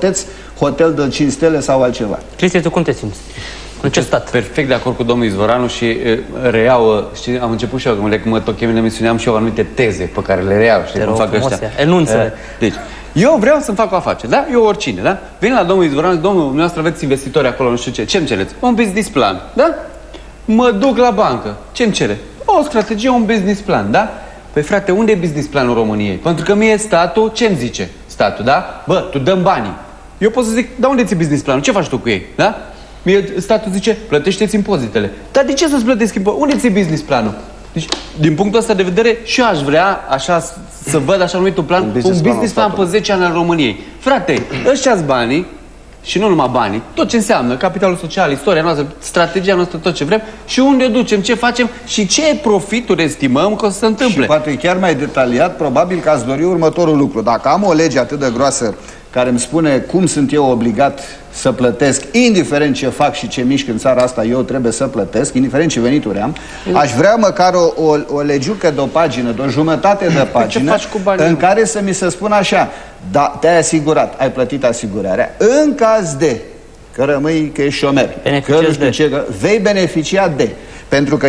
plăteți hotel de 5 stele sau altceva. Cristi, tu cum te simți? În ce stat? Perfect de acord cu domnul Izvoranu și reiau, știi, am început și eu, când mă tot chem în emisiune, am și eu anumite teze pe care le reiau, știi, cum fac ăștia. Enunță-le. Deci, eu vreau să-mi fac o afacere, da? Eu oricine, da? Vin la domnul Izvoranu, domnul, dumneavoastră aveți investitori acolo, nu știu ce. Ce-mi cereți? Un business plan, da? Mă duc la bancă. Ce-mi cere? O strategie, un business plan, da? Păi frate, unde e business planul României? Pentru că mie statul, ce-mi zice statul, da? Bă, tu dăm banii. Eu pot să zic, da, unde ți-e business planul? Ce faci tu cu ei, da? Mie statul zice, plătește-ți impozitele. Dar de ce să-ți plătesc impozitele? Unde ți-e business planul? Deci, din punctul ăsta de vedere, și eu aș vrea așa să văd așa numitul plan, un business plan pe 10 ani al României. Frate, ăștia-s banii, și nu numai banii, tot ce înseamnă capitalul social, istoria noastră, strategia noastră, tot ce vrem, și unde o ducem, ce facem și ce profituri estimăm că o să se întâmple. Și poate chiar mai detaliat, probabil că ați dori următorul lucru. Dacă am o lege atât de groasă care îmi spune cum sunt eu obligat să plătesc, indiferent ce fac și ce mișc în țara asta, eu trebuie să plătesc, indiferent ce venituri am, aș vrea măcar o legiucă de o pagină, de o jumătate de pagină, în care să mi se spună așa, da, te-ai asigurat, ai plătit asigurarea, în caz de că rămâi, că ești șomer, că nu știu ce, vei beneficia de, pentru că